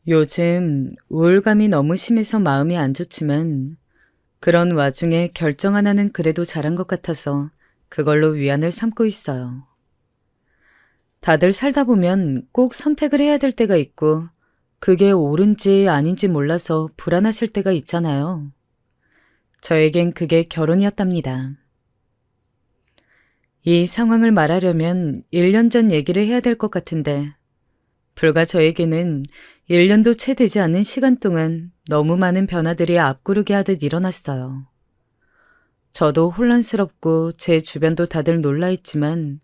요즘 우울감이 너무 심해서 마음이 안 좋지만 그런 와중에 결정 하나는 그래도 잘한 것 같아서 그걸로 위안을 삼고 있어요. 다들 살다 보면 꼭 선택을 해야 될 때가 있고 그게 옳은지 아닌지 몰라서 불안하실 때가 있잖아요. 저에겐 그게 결혼이었답니다. 이 상황을 말하려면 1년 전 얘기를 해야 될 것 같은데 불과 저에게는 1년도 채 되지 않은 시간 동안 너무 많은 변화들이 앞구르기 하듯 일어났어요. 저도 혼란스럽고 제 주변도 다들 놀라있지만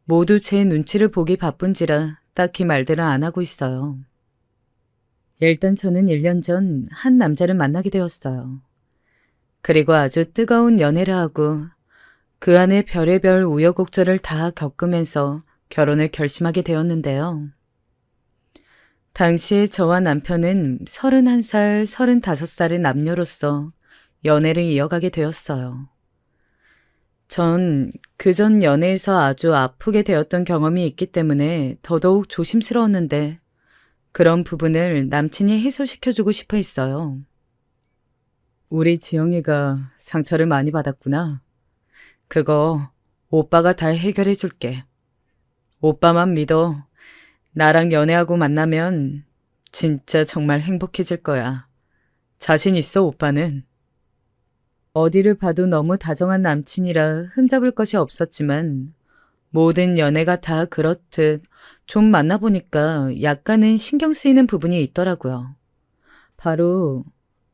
모두 제 눈치를 보기 바쁜지라 딱히 말들은 안 하고 있어요. 일단 저는 1년 전 한 남자를 만나게 되었어요. 그리고 아주 뜨거운 연애를 하고 그 안에 별의별 우여곡절을 다 겪으면서 결혼을 결심하게 되었는데요. 당시에 저와 남편은 31살, 35살의 남녀로서 연애를 이어가게 되었어요. 전 그전 연애에서 아주 아프게 되었던 경험이 있기 때문에 더더욱 조심스러웠는데 그런 부분을 남친이 해소시켜주고 싶어 했어요. 우리 지영이가 상처를 많이 받았구나. 그거 오빠가 다 해결해 줄게. 오빠만 믿어. 나랑 연애하고 만나면 진짜 정말 행복해질 거야. 자신 있어, 오빠는. 어디를 봐도 너무 다정한 남친이라 흠잡을 것이 없었지만 모든 연애가 다 그렇듯 좀 만나보니까 약간은 신경 쓰이는 부분이 있더라고요. 바로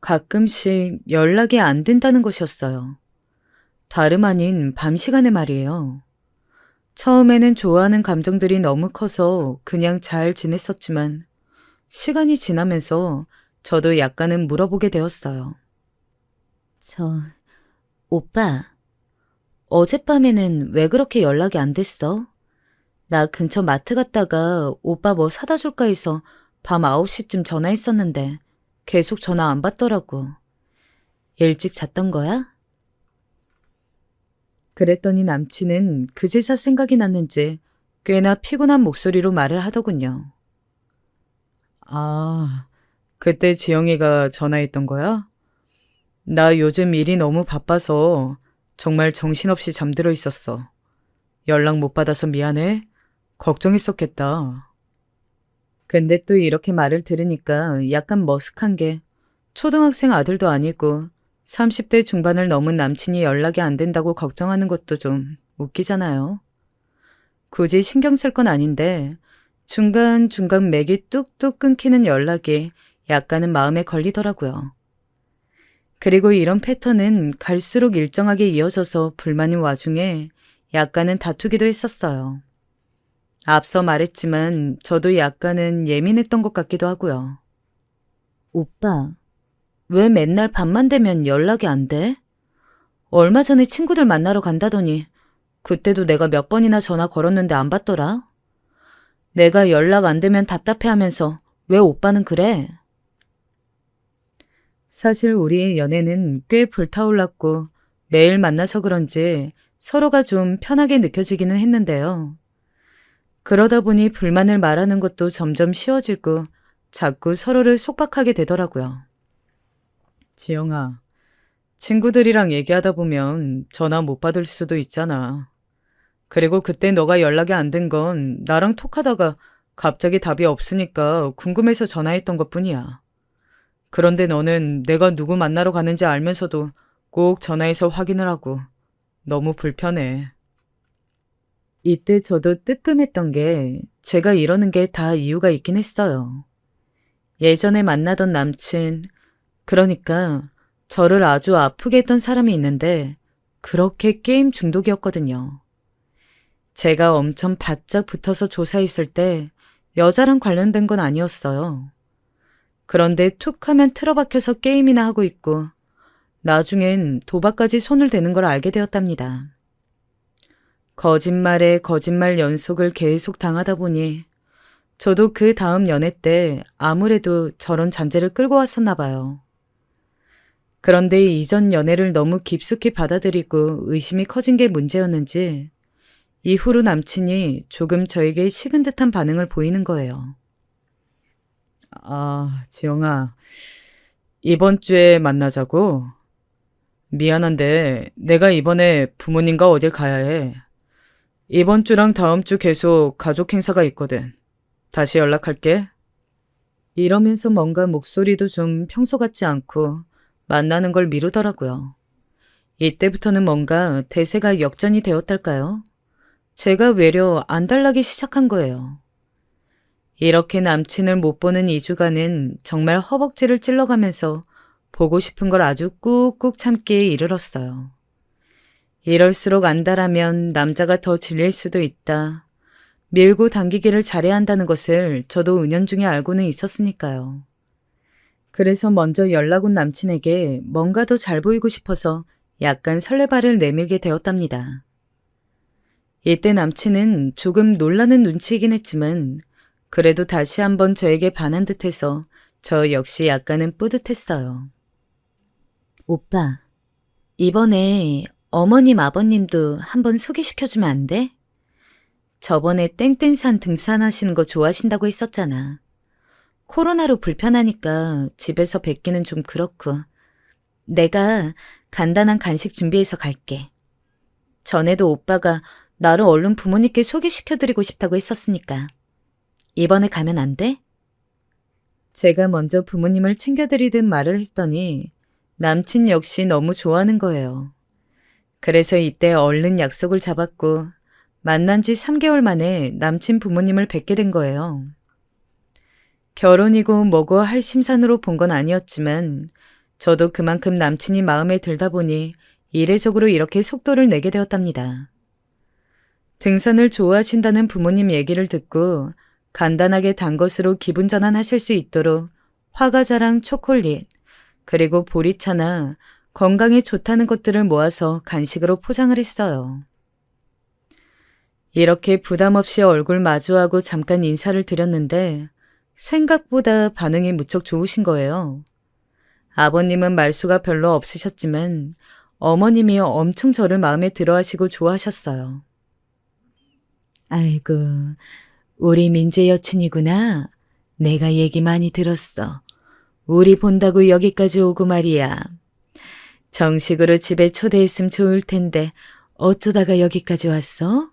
가끔씩 연락이 안 된다는 것이었어요. 다름 아닌 밤 시간에 말이에요. 처음에는 좋아하는 감정들이 너무 커서 그냥 잘 지냈었지만 시간이 지나면서 저도 약간은 물어보게 되었어요. 오빠, 어젯밤에는 왜 그렇게 연락이 안 됐어? 나 근처 마트 갔다가 오빠 뭐 사다 줄까 해서 밤 9시쯤 전화했었는데 계속 전화 안 받더라고. 일찍 잤던 거야? 그랬더니 남친은 그제서 생각이 났는지 꽤나 피곤한 목소리로 말을 하더군요. 아, 그때 지영이가 전화했던 거야? 나 요즘 일이 너무 바빠서 정말 정신없이 잠들어 있었어. 연락 못 받아서 미안해. 걱정했었겠다. 근데 또 이렇게 말을 들으니까 약간 머쓱한 게 초등학생 아들도 아니고 30대 중반을 넘은 남친이 연락이 안 된다고 걱정하는 것도 좀 웃기잖아요. 굳이 신경 쓸 건 아닌데 중간중간 맥이 뚝뚝 끊기는 연락이 약간은 마음에 걸리더라고요. 그리고 이런 패턴은 갈수록 일정하게 이어져서 불만인 와중에 약간은 다투기도 했었어요. 앞서 말했지만 저도 약간은 예민했던 것 같기도 하고요. 오빠, 왜 맨날 밤만 되면 연락이 안 돼? 얼마 전에 친구들 만나러 간다더니 그때도 내가 몇 번이나 전화 걸었는데 안 받더라? 내가 연락 안 되면 답답해하면서 왜 오빠는 그래? 사실 우리의 연애는 꽤 불타올랐고 매일 만나서 그런지 서로가 좀 편하게 느껴지기는 했는데요. 그러다 보니 불만을 말하는 것도 점점 쉬워지고 자꾸 서로를 속박하게 되더라고요. 지영아, 친구들이랑 얘기하다 보면 전화 못 받을 수도 있잖아. 그리고 그때 너가 연락이 안 된 건 나랑 톡하다가 갑자기 답이 없으니까 궁금해서 전화했던 것뿐이야. 그런데 너는 내가 누구 만나러 가는지 알면서도 꼭 전화해서 확인을 하고 너무 불편해. 이때 저도 뜨끔했던 게 제가 이러는 게 다 이유가 있긴 했어요. 예전에 만나던 남친, 그러니까 저를 아주 아프게 했던 사람이 있는데 그렇게 게임 중독이었거든요. 제가 엄청 바짝 붙어서 조사했을 때 여자랑 관련된 건 아니었어요. 그런데 툭 하면 틀어박혀서 게임이나 하고 있고 나중엔 도박까지 손을 대는 걸 알게 되었답니다. 거짓말에 거짓말 연속을 계속 당하다 보니 저도 그 다음 연애 때 아무래도 저런 잔재를 끌고 왔었나 봐요. 그런데 이전 연애를 너무 깊숙이 받아들이고 의심이 커진 게 문제였는지 이후로 남친이 조금 저에게 식은 듯한 반응을 보이는 거예요. 지영아, 이번 주에 만나자고? 미안한데, 내가 이번에 부모님과 어딜 가야 해. 이번 주랑 다음 주 계속 가족 행사가 있거든. 다시 연락할게. 이러면서 뭔가 목소리도 좀 평소 같지 않고 만나는 걸 미루더라고요. 이때부터는 뭔가 대세가 역전이 되었달까요? 제가 외려 안달나기 시작한 거예요. 이렇게 남친을 못 보는 2주간은 정말 허벅지를 찔러가면서 보고 싶은 걸 아주 꾹꾹 참기에 이르렀어요. 이럴수록 안달하면 남자가 더 질릴 수도 있다. 밀고 당기기를 잘해야 한다는 것을 저도 은연중에 알고는 있었으니까요. 그래서 먼저 연락 온 남친에게 뭔가 더 잘 보이고 싶어서 약간 설레발을 내밀게 되었답니다. 이때 남친은 조금 놀라는 눈치이긴 했지만 그래도 다시 한번 저에게 반한 듯해서 저 역시 약간은 뿌듯했어요. 오빠, 이번에 어머님 아버님도 한번 소개시켜주면 안 돼? 저번에 땡땡산 등산하시는 거 좋아하신다고 했었잖아. 코로나로 불편하니까 집에서 뵙기는 좀 그렇고 내가 간단한 간식 준비해서 갈게. 전에도 오빠가 나를 얼른 부모님께 소개시켜드리고 싶다고 했었으니까. 이번에 가면 안 돼? 제가 먼저 부모님을 챙겨드리듯 말을 했더니 남친 역시 너무 좋아하는 거예요. 그래서 이때 얼른 약속을 잡았고 만난 지 3개월 만에 남친 부모님을 뵙게 된 거예요. 결혼이고 뭐고 할 심산으로 본 건 아니었지만 저도 그만큼 남친이 마음에 들다 보니 이례적으로 이렇게 속도를 내게 되었답니다. 등산을 좋아하신다는 부모님 얘기를 듣고 간단하게 단 것으로 기분 전환하실 수 있도록 화과자랑 초콜릿, 그리고 보리차나 건강에 좋다는 것들을 모아서 간식으로 포장을 했어요. 이렇게 부담 없이 얼굴 마주하고 잠깐 인사를 드렸는데 생각보다 반응이 무척 좋으신 거예요. 아버님은 말수가 별로 없으셨지만 어머님이 엄청 저를 마음에 들어 하시고 좋아하셨어요. 아이고, 우리 민재 여친이구나. 내가 얘기 많이 들었어. 우리 본다고 여기까지 오고 말이야. 정식으로 집에 초대했으면 좋을 텐데 어쩌다가 여기까지 왔어?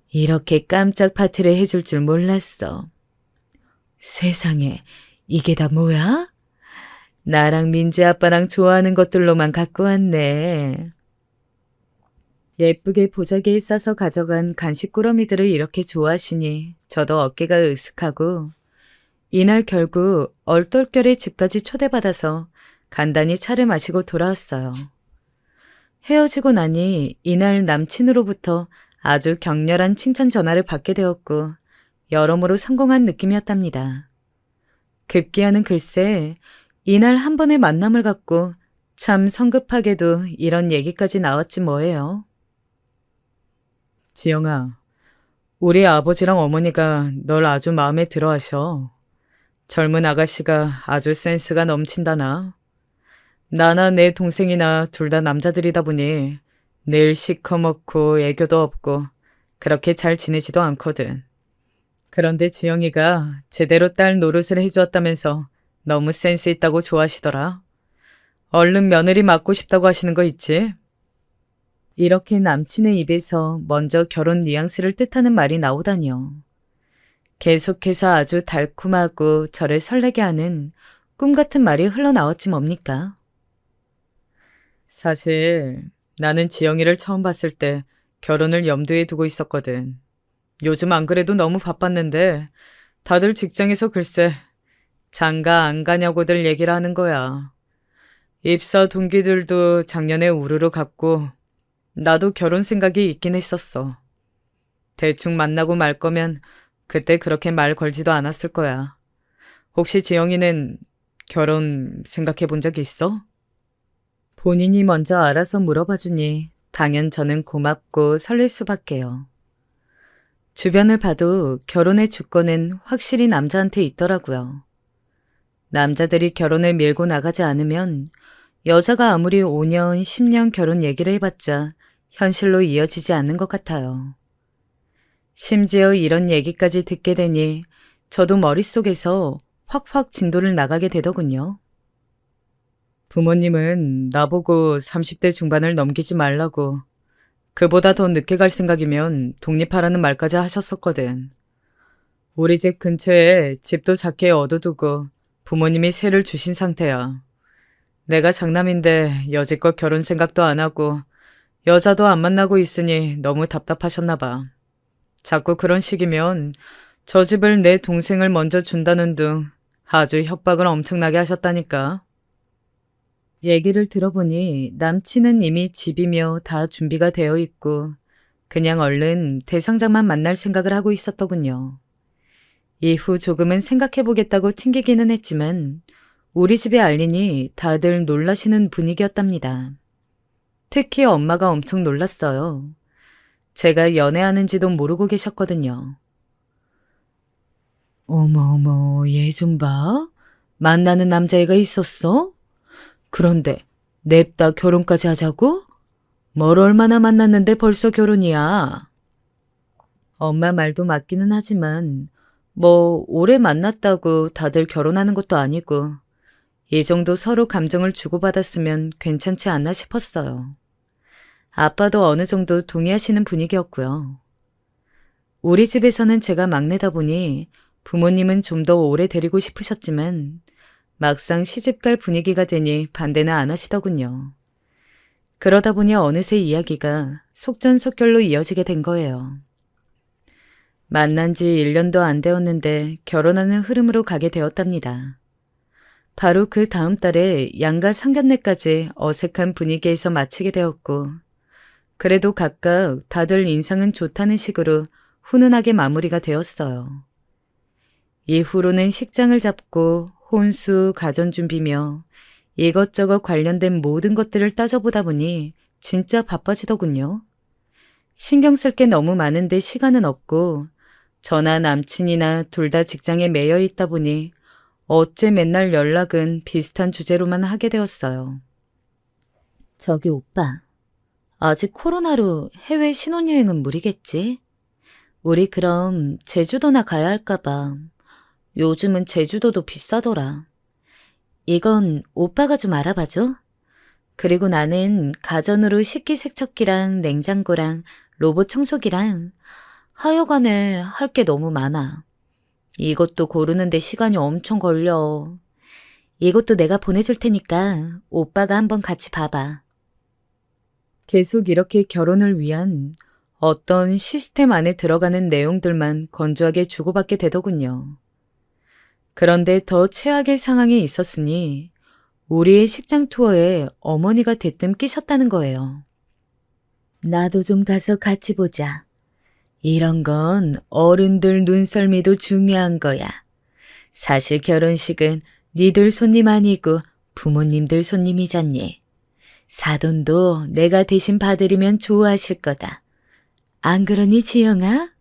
이렇게 깜짝 파티를 해줄 줄 몰랐어. 세상에, 이게 다 뭐야? 나랑 민재 아빠랑 좋아하는 것들로만 갖고 왔네. 예쁘게 보자기에 싸서 가져간 간식 꾸러미들을 이렇게 좋아하시니 저도 어깨가 으쓱하고 이날 결국 얼떨결에 집까지 초대받아서 간단히 차를 마시고 돌아왔어요. 헤어지고 나니 이날 남친으로부터 아주 격렬한 칭찬 전화를 받게 되었고 여러모로 성공한 느낌이었답니다. 급기야는 글쎄 이날 한 번의 만남을 갖고 참 성급하게도 이런 얘기까지 나왔지 뭐예요. 지영아, 우리 아버지랑 어머니가 널 아주 마음에 들어 하셔. 젊은 아가씨가 아주 센스가 넘친다나. 나나 내 동생이나 둘 다 남자들이다 보니 늘 시커멓고 애교도 없고 그렇게 잘 지내지도 않거든. 그런데 지영이가 제대로 딸 노릇을 해주었다면서 너무 센스 있다고 좋아하시더라. 얼른 며느리 맡고 싶다고 하시는 거 있지? 이렇게 남친의 입에서 먼저 결혼 뉘앙스를 뜻하는 말이 나오다니요. 계속해서 아주 달콤하고 저를 설레게 하는 꿈 같은 말이 흘러나왔지 뭡니까? 사실 나는 지영이를 처음 봤을 때 결혼을 염두에 두고 있었거든. 요즘 안 그래도 너무 바빴는데 다들 직장에서 글쎄 장가 안 가냐고들 얘기를 하는 거야. 입사 동기들도 작년에 우르르 갔고 나도 결혼 생각이 있긴 했었어. 대충 만나고 말 거면 그때 그렇게 말 걸지도 않았을 거야. 혹시 지영이는 결혼 생각해 본 적 있어? 본인이 먼저 알아서 물어봐 주니 당연 저는 고맙고 설렐 수밖에요. 주변을 봐도 결혼의 주권은 확실히 남자한테 있더라고요. 남자들이 결혼을 밀고 나가지 않으면 여자가 아무리 5년, 10년 결혼 얘기를 해봤자 현실로 이어지지 않는 것 같아요. 심지어 이런 얘기까지 듣게 되니 저도 머릿속에서 확확 진도를 나가게 되더군요. 부모님은 나보고 30대 중반을 넘기지 말라고, 그보다 더 늦게 갈 생각이면 독립하라는 말까지 하셨었거든. 우리 집 근처에 집도 작게 얻어두고 부모님이 세를 주신 상태야. 내가 장남인데 여지껏 결혼 생각도 안 하고 여자도 안 만나고 있으니 너무 답답하셨나 봐. 자꾸 그런 식이면 저 집을 내 동생을 먼저 준다는 등 아주 협박을 엄청나게 하셨다니까. 얘기를 들어보니 남친은 이미 집이며 다 준비가 되어 있고 그냥 얼른 대상자만 만날 생각을 하고 있었더군요. 이후 조금은 생각해보겠다고 튕기기는 했지만 우리 집에 알리니 다들 놀라시는 분위기였답니다. 특히 엄마가 엄청 놀랐어요. 제가 연애하는지도 모르고 계셨거든요. 어머, 얘 좀 봐. 만나는 남자애가 있었어? 그런데 냅다 결혼까지 하자고? 뭘 얼마나 만났는데 벌써 결혼이야? 엄마 말도 맞기는 하지만 뭐 오래 만났다고 다들 결혼하는 것도 아니고 이 정도 서로 감정을 주고받았으면 괜찮지 않나 싶었어요. 아빠도 어느 정도 동의하시는 분위기였고요. 우리 집에서는 제가 막내다 보니 부모님은 좀 더 오래 데리고 싶으셨지만 막상 시집갈 분위기가 되니 반대는 안 하시더군요. 그러다 보니 어느새 이야기가 속전속결로 이어지게 된 거예요. 만난 지 1년도 안 되었는데 결혼하는 흐름으로 가게 되었답니다. 바로 그 다음 달에 양가 상견례까지 어색한 분위기에서 마치게 되었고 그래도 각각 다들 인상은 좋다는 식으로 훈훈하게 마무리가 되었어요. 이후로는 식장을 잡고 혼수, 가전 준비며 이것저것 관련된 모든 것들을 따져보다 보니 진짜 바빠지더군요. 신경 쓸 게 너무 많은데 시간은 없고 저나 남친이나 둘 다 직장에 매여 있다 보니 어째 맨날 연락은 비슷한 주제로만 하게 되었어요. 저기 오빠, 아직 코로나로 해외 신혼여행은 무리겠지? 우리 그럼 제주도나 가야 할까 봐. 요즘은 제주도도 비싸더라. 이건 오빠가 좀 알아봐줘. 그리고 나는 가전으로 식기세척기랑 냉장고랑 로봇 청소기랑 하여간에 할 게 너무 많아. 이것도 고르는데 시간이 엄청 걸려. 이것도 내가 보내줄 테니까 오빠가 한번 같이 봐봐. 계속 이렇게 결혼을 위한 어떤 시스템 안에 들어가는 내용들만 건조하게 주고받게 되더군요. 그런데 더 최악의 상황이 있었으니 우리의 식장 투어에 어머니가 대뜸 끼셨다는 거예요. 나도 좀 가서 같이 보자. 이런 건 어른들 눈썰미도 중요한 거야. 사실 결혼식은 니들 손님 아니고 부모님들 손님이잖니. 사돈도 내가 대신 봐드리면 좋아하실 거다. 안 그러니 지영아?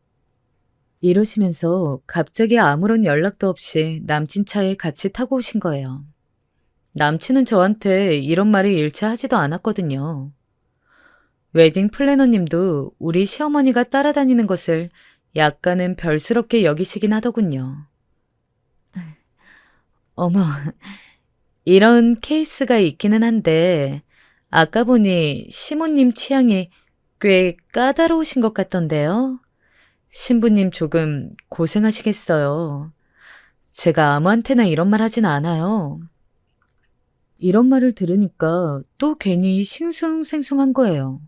이러시면서 갑자기 아무런 연락도 없이 남친 차에 같이 타고 오신 거예요. 남친은 저한테 이런 말을 일체 하지도 않았거든요. 웨딩 플래너님도 우리 시어머니가 따라다니는 것을 약간은 별스럽게 여기시긴 하더군요. 어머, 이런 케이스가 있기는 한데 아까 보니 시모님 취향이 꽤 까다로우신 것 같던데요. 신부님 조금 고생하시겠어요. 제가 아무한테나 이런 말 하진 않아요. 이런 말을 들으니까 또 괜히 싱숭생숭한 거예요.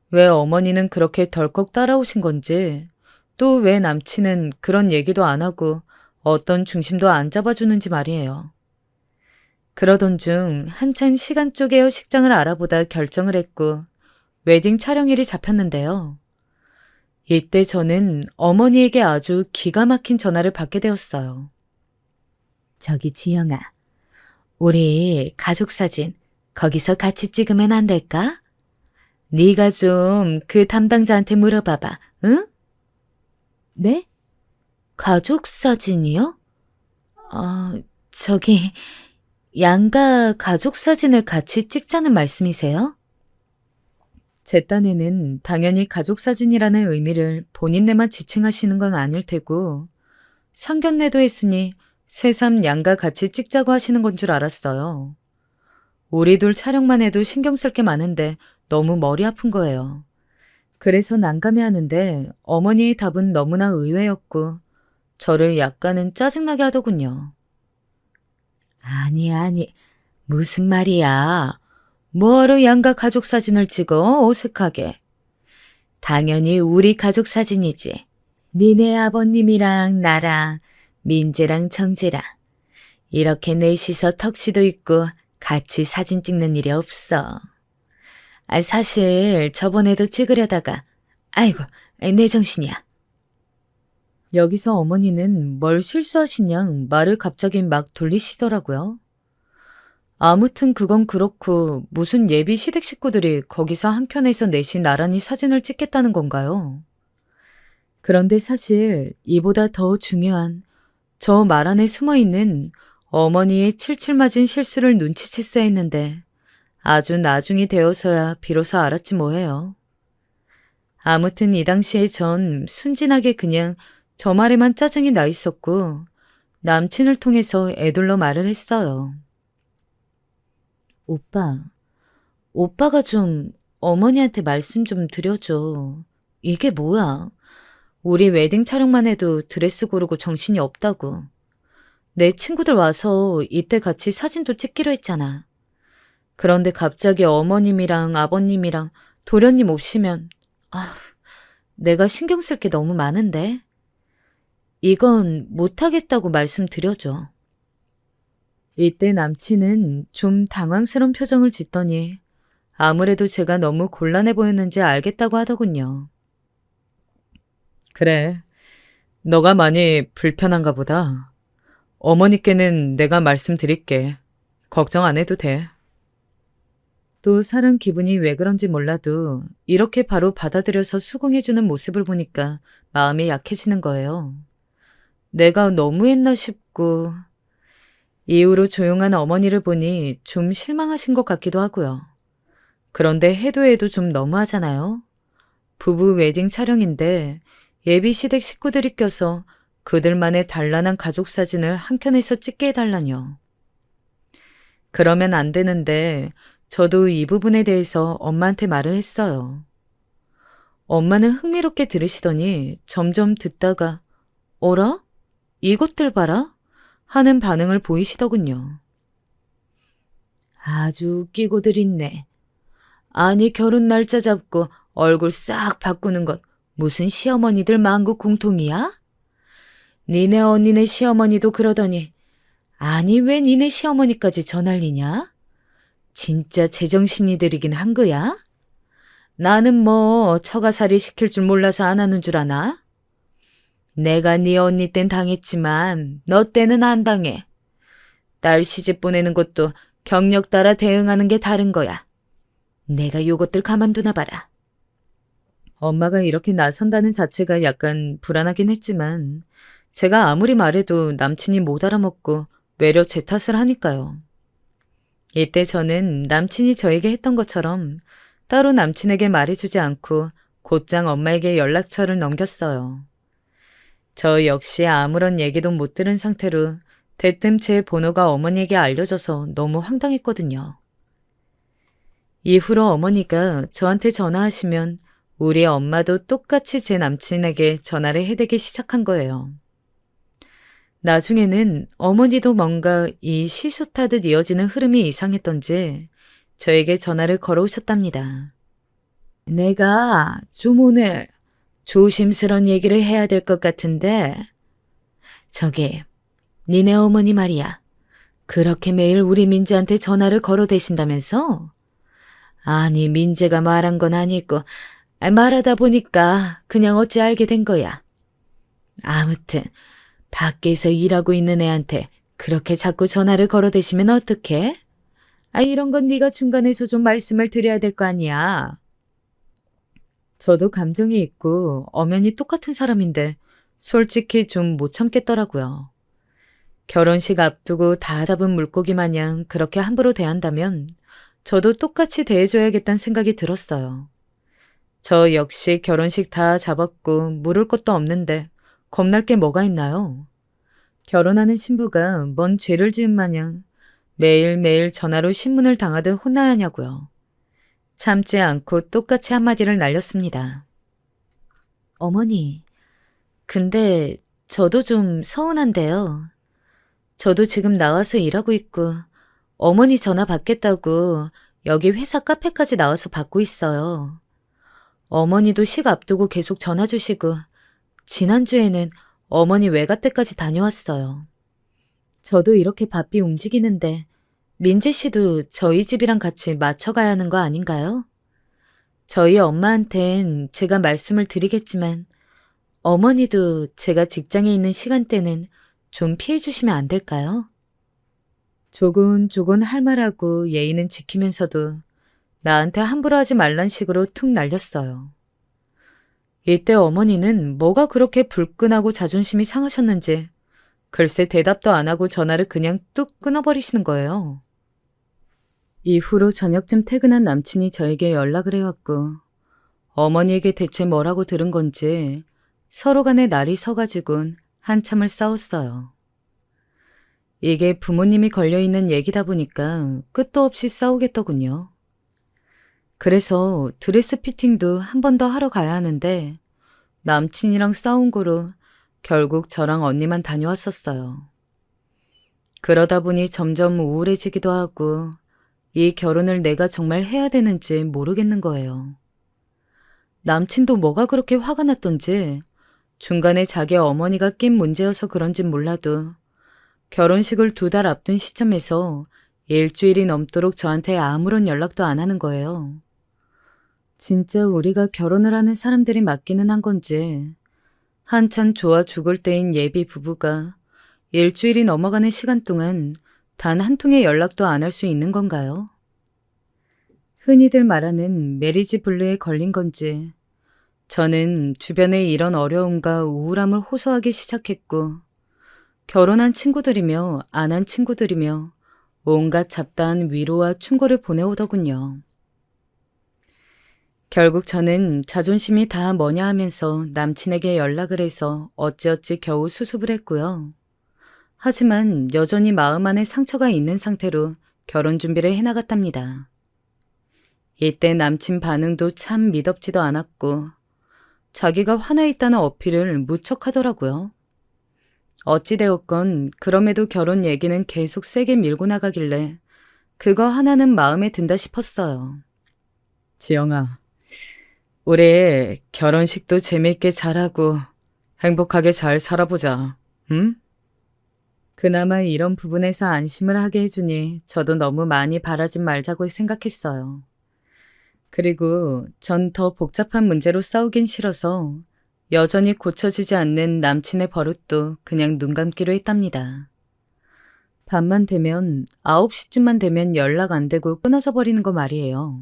왜 어머니는 그렇게 덜컥 따라오신 건지, 또 왜 남친은 그런 얘기도 안 하고 어떤 중심도 안 잡아주는지 말이에요. 그러던 중 한참 시간 쪼개어 식장을 알아보다 결정을 했고 웨딩 촬영일이 잡혔는데요. 이때 저는 어머니에게 아주 기가 막힌 전화를 받게 되었어요. 저기 지영아, 우리 가족 사진 거기서 같이 찍으면 안 될까? 네가 좀 그 담당자한테 물어봐봐, 응? 네? 가족 사진이요? 저기 양가 가족 사진을 같이 찍자는 말씀이세요? 제 딴에는 당연히 가족 사진이라는 의미를 본인네만 지칭하시는 건 아닐 테고 상견례도 했으니 새삼 양가 같이 찍자고 하시는 건 줄 알았어요. 우리 둘 촬영만 해도 신경 쓸 게 많은데 너무 머리 아픈 거예요. 그래서 난감해하는데 어머니의 답은 너무나 의외였고 저를 약간은 짜증나게 하더군요. 아니, 아니, 무슨 말이야. 뭐하러 양가 가족 사진을 찍어, 어색하게. 당연히 우리 가족 사진이지. 니네 아버님이랑 나랑 민재랑 정재랑 이렇게 넷이서 턱시도 입고 같이 사진 찍는 일이 없어. 사실 저번에도 찍으려다가 아이고 내 정신이야. 여기서 어머니는 뭘 실수하신 양 말을 갑자기 막 돌리시더라고요. 아무튼 그건 그렇고 무슨 예비 시댁 식구들이 거기서 한켠에서 넷이 나란히 사진을 찍겠다는 건가요? 그런데 사실 이보다 더 중요한 저 말 안에 숨어있는 어머니의 칠칠 맞은 실수를 눈치챘어야 했는데 아주 나중이 되어서야 비로소 알았지 뭐예요. 아무튼 이 당시에 전 순진하게 그냥 저 말에만 짜증이 나 있었고 남친을 통해서 애둘러 말을 했어요. 오빠가 좀 어머니한테 말씀 좀 드려줘. 이게 뭐야? 우리 웨딩 촬영만 해도 드레스 고르고 정신이 없다고. 내 친구들 와서 이때 같이 사진도 찍기로 했잖아. 그런데 갑자기 어머님이랑 아버님이랑 도련님 오시면 내가 신경 쓸 게 너무 많은데. 이건 못하겠다고 말씀드려줘. 이때 남친은 좀 당황스러운 표정을 짓더니 아무래도 제가 너무 곤란해 보였는지 알겠다고 하더군요. 그래, 너가 많이 불편한가 보다. 어머니께는 내가 말씀드릴게. 걱정 안 해도 돼. 또 사람 기분이 왜 그런지 몰라도 이렇게 바로 받아들여서 수긍해주는 모습을 보니까 마음이 약해지는 거예요. 내가 너무했나 싶고 이후로 조용한 어머니를 보니 좀 실망하신 것 같기도 하고요. 그런데 해도 좀 너무하잖아요. 부부 웨딩 촬영인데 예비 시댁 식구들이 껴서 그들만의 단란한 가족 사진을 한켠에서 찍게 해달라뇨. 그러면 안 되는데 저도 이 부분에 대해서 엄마한테 말을 했어요. 엄마는 흥미롭게 들으시더니 점점 듣다가 어라? 이것들 봐라? 하는 반응을 보이시더군요. 아주 웃기고들 있네. 아니 결혼 날짜 잡고 얼굴 싹 바꾸는 것 무슨 시어머니들 만국 공통이야? 니네 언니네 시어머니도 그러더니 아니 왜 니네 시어머니까지 저 난리냐? 진짜 제정신이들이긴 한 거야? 나는 뭐 처가살이 시킬 줄 몰라서 안 하는 줄 아나? 내가 네 언니 땐 당했지만 너 때는 안 당해. 딸 시집 보내는 것도 경력 따라 대응하는 게 다른 거야. 내가 요것들 가만두나 봐라. 엄마가 이렇게 나선다는 자체가 약간 불안하긴 했지만 제가 아무리 말해도 남친이 못 알아먹고 외려 제 탓을 하니까요. 이때 저는 남친이 저에게 했던 것처럼 따로 남친에게 말해주지 않고 곧장 엄마에게 연락처를 넘겼어요. 저 역시 아무런 얘기도 못 들은 상태로 대뜸 제 번호가 어머니에게 알려져서 너무 황당했거든요. 이후로 어머니가 저한테 전화하시면 우리 엄마도 똑같이 제 남친에게 전화를 해대기 시작한 거예요. 나중에는 어머니도 뭔가 이 시소타듯 이어지는 흐름이 이상했던지 저에게 전화를 걸어오셨답니다. 내가 좀 오늘 조심스러운 얘기를 해야 될 것 같은데 저기 니네 어머니 말이야. 그렇게 매일 우리 민재한테 전화를 걸어대신다면서? 아니 민재가 말한 건 아니고 말하다 보니까 그냥 어찌 알게 된 거야. 아무튼 밖에서 일하고 있는 애한테 그렇게 자꾸 전화를 걸어대시면 어떡해? 이런 건 네가 중간에서 좀 말씀을 드려야 될 거 아니야. 저도 감정이 있고 엄연히 똑같은 사람인데 솔직히 좀 못 참겠더라고요. 결혼식 앞두고 다 잡은 물고기 마냥 그렇게 함부로 대한다면 저도 똑같이 대해줘야겠다는 생각이 들었어요. 저 역시 결혼식 다 잡았고 물을 것도 없는데 겁날 게 뭐가 있나요? 결혼하는 신부가 뭔 죄를 지은 마냥 매일매일 전화로 신문을 당하듯 혼나야 하냐고요. 참지 않고 똑같이 한마디를 날렸습니다. 어머니, 근데 저도 좀 서운한데요. 저도 지금 나와서 일하고 있고 어머니 전화 받겠다고 여기 회사 카페까지 나와서 받고 있어요. 어머니도 식 앞두고 계속 전화 주시고 지난주에는 어머니 외가댁까지 다녀왔어요. 저도 이렇게 바삐 움직이는데 민재 씨도 저희 집이랑 같이 맞춰가야 하는 거 아닌가요? 저희 엄마한텐 제가 말씀을 드리겠지만 어머니도 제가 직장에 있는 시간대는 좀 피해 주시면 안 될까요? 조곤조곤 할 말하고 예의는 지키면서도 나한테 함부로 하지 말란 식으로 툭 날렸어요. 이때 어머니는 뭐가 그렇게 불끈하고 자존심이 상하셨는지 글쎄 대답도 안 하고 전화를 그냥 뚝 끊어버리시는 거예요. 이후로 저녁쯤 퇴근한 남친이 저에게 연락을 해왔고 어머니에게 대체 뭐라고 들은 건지 서로 간에 날이 서가지곤 한참을 싸웠어요. 이게 부모님이 걸려있는 얘기다 보니까 끝도 없이 싸우겠더군요. 그래서 드레스 피팅도 한 번 더 하러 가야 하는데 남친이랑 싸운 거로 결국 저랑 언니만 다녀왔었어요. 그러다 보니 점점 우울해지기도 하고 이 결혼을 내가 정말 해야 되는지 모르겠는 거예요. 남친도 뭐가 그렇게 화가 났던지 중간에 자기 어머니가 낀 문제여서 그런진 몰라도 결혼식을 2달 앞둔 시점에서 일주일이 넘도록 저한테 아무런 연락도 안 하는 거예요. 진짜 우리가 결혼을 하는 사람들이 맞기는 한 건지 한참 좋아 죽을 때인 예비 부부가 일주일이 넘어가는 시간 동안 단 한 통의 연락도 안 할 수 있는 건가요? 흔히들 말하는 메리지 블루에 걸린 건지 저는 주변에 이런 어려움과 우울함을 호소하기 시작했고 결혼한 친구들이며 안 한 친구들이며 온갖 잡다한 위로와 충고를 보내오더군요. 결국 저는 자존심이 다 뭐냐 하면서 남친에게 연락을 해서 어찌어찌 겨우 수습을 했고요. 하지만 여전히 마음 안에 상처가 있는 상태로 결혼 준비를 해나갔답니다. 이때 남친 반응도 참 미덥지도 않았고 자기가 화나 있다는 어필을 무척 하더라고요. 어찌되었건 그럼에도 결혼 얘기는 계속 세게 밀고 나가길래 그거 하나는 마음에 든다 싶었어요. 지영아, 우리 결혼식도 재미있게 잘하고 행복하게 잘 살아보자, 응? 그나마 이런 부분에서 안심을 하게 해주니 저도 너무 많이 바라진 말자고 생각했어요. 그리고 전 더 복잡한 문제로 싸우긴 싫어서 여전히 고쳐지지 않는 남친의 버릇도 그냥 눈 감기로 했답니다. 밤만 되면 9시쯤만 되면 연락 안 되고 끊어져 버리는 거 말이에요.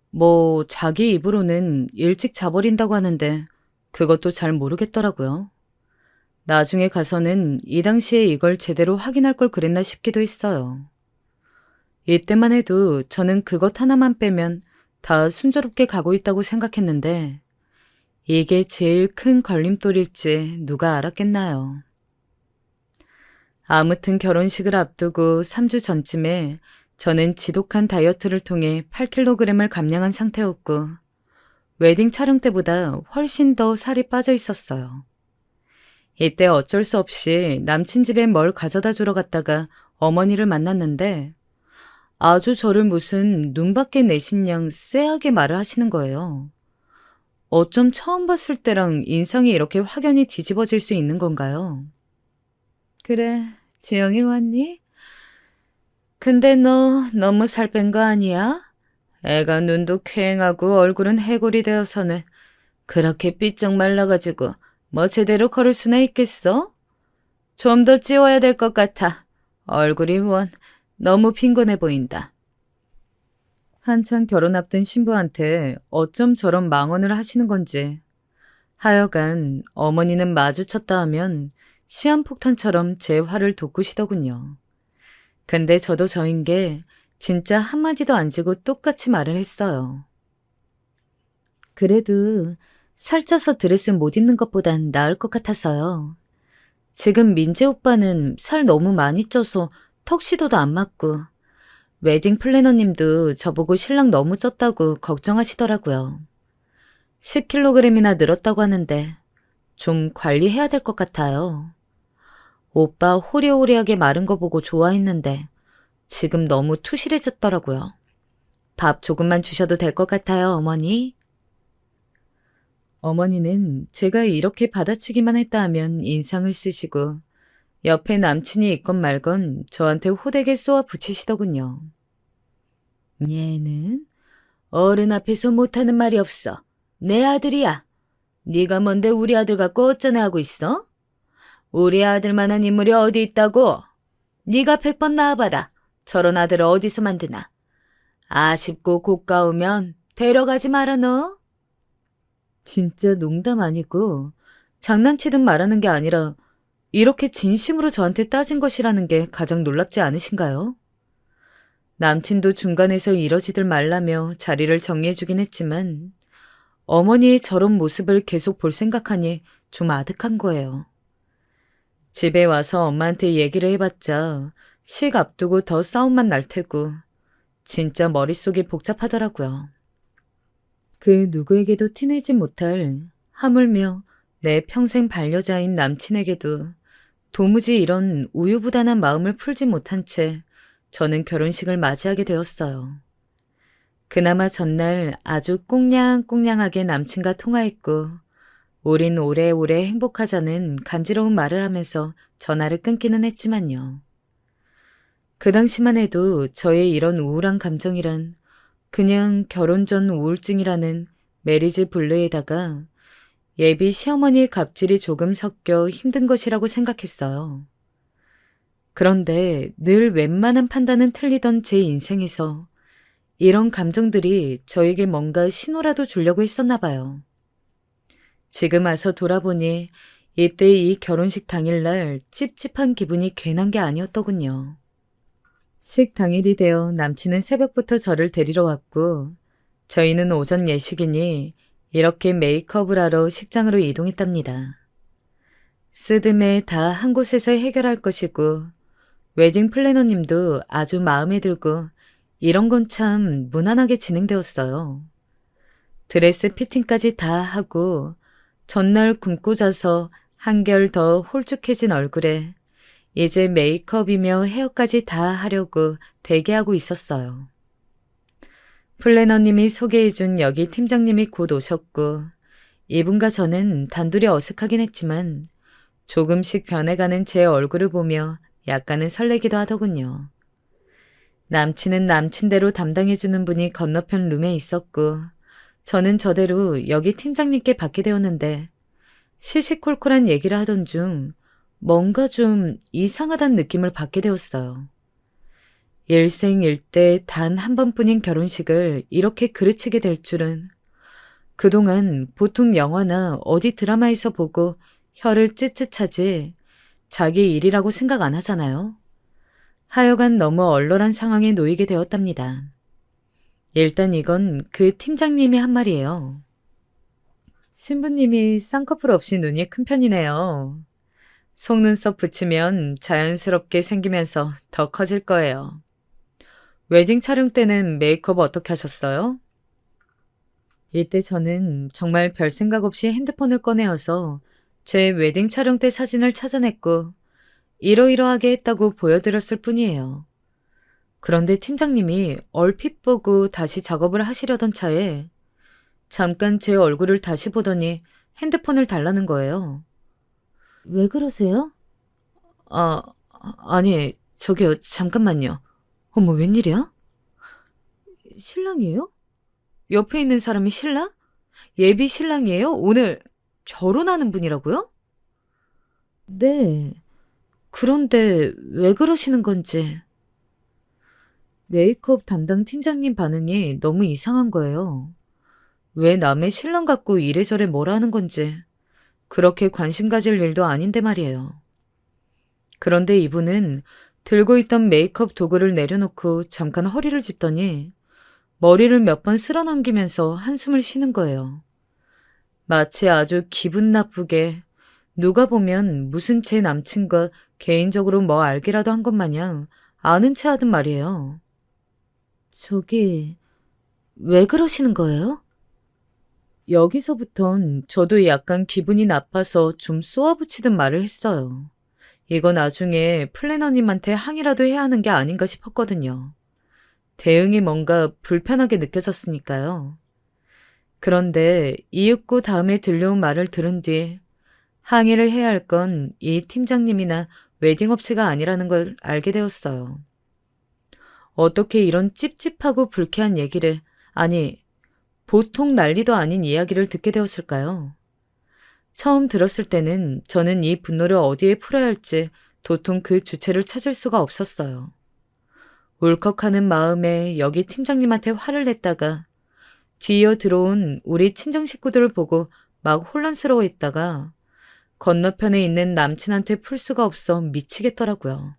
뭐 자기 입으로는 일찍 자버린다고 하는데 그것도 잘 모르겠더라고요. 나중에 가서는 이 당시에 이걸 제대로 확인할 걸 그랬나 싶기도 했어요. 이때만 해도 저는 그것 하나만 빼면 다 순조롭게 가고 있다고 생각했는데 이게 제일 큰 걸림돌일지 누가 알았겠나요. 아무튼 결혼식을 앞두고 3주 전쯤에 저는 지독한 다이어트를 통해 8kg을 감량한 상태였고 웨딩 촬영 때보다 훨씬 더 살이 빠져 있었어요. 이때 어쩔 수 없이 남친 집에 뭘 가져다 주러 갔다가 어머니를 만났는데 아주 저를 무슨 눈밖에 내신 양 쎄하게 말을 하시는 거예요. 어쩜 처음 봤을 때랑 인상이 이렇게 확연히 뒤집어질 수 있는 건가요? 그래, 지영이 왔니? 근데 너 너무 살 뺀 거 아니야? 애가 눈도 퀭하고 얼굴은 해골이 되어서는 그렇게 삐쩍 말라가지고 뭐 제대로 걸을 수나 있겠어? 좀 더 찌워야 될 것 같아. 얼굴이 원 너무 빈곤해 보인다. 한창 결혼 앞둔 신부한테 어쩜 저런 망언을 하시는 건지. 하여간 어머니는 마주쳤다 하면 시한폭탄처럼 제 화를 돋구시더군요. 근데 저도 저인 게 진짜 한마디도 안 지고 똑같이 말을 했어요. 그래도 살쪄서 드레스 못 입는 것보단 나을 것 같아서요. 지금 민재 오빠는 살 너무 많이 쪄서 턱시도도 안 맞고 웨딩 플래너님도 저보고 신랑 너무 쪘다고 걱정하시더라고요. 10kg이나 늘었다고 하는데 좀 관리해야 될 것 같아요. 오빠 호리호리하게 마른 거 보고 좋아했는데 지금 너무 투실해졌더라고요. 밥 조금만 주셔도 될 것 같아요, 어머니. 어머니는 제가 이렇게 받아치기만 했다 하면 인상을 쓰시고 옆에 남친이 있건 말건 저한테 호되게 쏘아 붙이시더군요. 얘는 어른 앞에서 못하는 말이 없어. 내 아들이야. 네가 뭔데 우리 아들 갖고 어쩌네 하고 있어? 우리 아들만한 인물이 어디 있다고? 네가 100번 낳아봐라. 저런 아들을 어디서 만드나. 아쉽고 고가우면 데려가지 마라 너. 진짜 농담 아니고 장난치듯 말하는 게 아니라 이렇게 진심으로 저한테 따진 것이라는 게 가장 놀랍지 않으신가요? 남친도 중간에서 이러지들 말라며 자리를 정리해주긴 했지만 어머니의 저런 모습을 계속 볼 생각하니 좀 아득한 거예요. 집에 와서 엄마한테 얘기를 해봤자 식 앞두고 더 싸움만 날 테고 진짜 머릿속이 복잡하더라고요. 그 누구에게도 티내지 못할 하물며 내 평생 반려자인 남친에게도 도무지 이런 우유부단한 마음을 풀지 못한 채 저는 결혼식을 맞이하게 되었어요. 그나마 전날 아주 꽁냥꽁냥하게 남친과 통화했고 우린 오래오래 행복하자는 간지러운 말을 하면서 전화를 끊기는 했지만요. 그 당시만 해도 저의 이런 우울한 감정이란 그냥 결혼 전 우울증이라는 메리즈 블루에다가 예비 시어머니의 갑질이 조금 섞여 힘든 것이라고 생각했어요. 그런데 늘 웬만한 판단은 틀리던 제 인생에서 이런 감정들이 저에게 뭔가 신호라도 주려고 했었나 봐요. 지금 와서 돌아보니 이때 이 결혼식 당일날 찝찝한 기분이 괜한 게 아니었더군요. 식 당일이 되어 남친은 새벽부터 저를 데리러 왔고 저희는 오전 예식이니 이렇게 메이크업을 하러 식장으로 이동했답니다. 쓰듬에 다 한 곳에서 해결할 것이고 웨딩 플래너님도 아주 마음에 들고 이런 건 참 무난하게 진행되었어요. 드레스 피팅까지 다 하고 전날 굶고 자서 한결 더 홀쭉해진 얼굴에 이제 메이크업이며 헤어까지 다 하려고 대기하고 있었어요. 플래너님이 소개해준 여기 팀장님이 곧 오셨고 이분과 저는 단둘이 어색하긴 했지만 조금씩 변해가는 제 얼굴을 보며 약간은 설레기도 하더군요. 남친은 남친대로 담당해주는 분이 건너편 룸에 있었고 저는 저대로 여기 팀장님께 받게 되었는데 시시콜콜한 얘기를 하던 중 뭔가 좀 이상하다는 느낌을 받게 되었어요. 일생일대 단 한 번뿐인 결혼식을 이렇게 그르치게 될 줄은 그동안 보통 영화나 어디 드라마에서 보고 혀를 찌릿하지 자기 일이라고 생각 안 하잖아요. 하여간 너무 얼얼한 상황에 놓이게 되었답니다. 일단 이건 그 팀장님이 한 말이에요. 신부님이 쌍꺼풀 없이 눈이 큰 편이네요. 속눈썹 붙이면 자연스럽게 생기면서 더 커질 거예요. 웨딩 촬영 때는 메이크업 어떻게 하셨어요? 이때 저는 정말 별 생각 없이 핸드폰을 꺼내어서 제 웨딩 촬영 때 사진을 찾아냈고 이러이러하게 했다고 보여드렸을 뿐이에요. 그런데 팀장님이 얼핏 보고 다시 작업을 하시려던 차에 잠깐 제 얼굴을 다시 보더니 핸드폰을 달라는 거예요. 왜 그러세요? 아니, 저기요, 잠깐만요. 어머, 웬일이야? 신랑이에요? 옆에 있는 사람이 신랑? 예비 신랑이에요? 오늘 결혼하는 분이라고요? 네. 그런데 왜 그러시는 건지. 메이크업 담당 팀장님 반응이 너무 이상한 거예요. 왜 남의 신랑 갖고 이래저래 뭐라 하는 건지 그렇게 관심 가질 일도 아닌데 말이에요. 그런데 이분은 들고 있던 메이크업 도구를 내려놓고 잠깐 허리를 짚더니 머리를 몇 번 쓸어 넘기면서 한숨을 쉬는 거예요. 마치 아주 기분 나쁘게 누가 보면 무슨 제 남친과 개인적으로 뭐 알기라도 한 것 마냥 아는 체 하든 말이에요. 저기, 왜 그러시는 거예요? 여기서부턴 저도 약간 기분이 나빠서 좀 쏘아붙이듯 말을 했어요. 이거 나중에 플래너님한테 항의라도 해야 하는 게 아닌가 싶었거든요. 대응이 뭔가 불편하게 느껴졌으니까요. 그런데 이윽고 다음에 들려온 말을 들은 뒤 항의를 해야 할 건 이 팀장님이나 웨딩업체가 아니라는 걸 알게 되었어요. 어떻게 이런 찝찝하고 불쾌한 얘기를, 아니, 보통 난리도 아닌 이야기를 듣게 되었을까요? 처음 들었을 때는 저는 이 분노를 어디에 풀어야 할지 도통 그 주체를 찾을 수가 없었어요. 울컥하는 마음에 여기 팀장님한테 화를 냈다가 뒤이어 들어온 우리 친정 식구들을 보고 막 혼란스러워했다가 건너편에 있는 남친한테 풀 수가 없어 미치겠더라고요.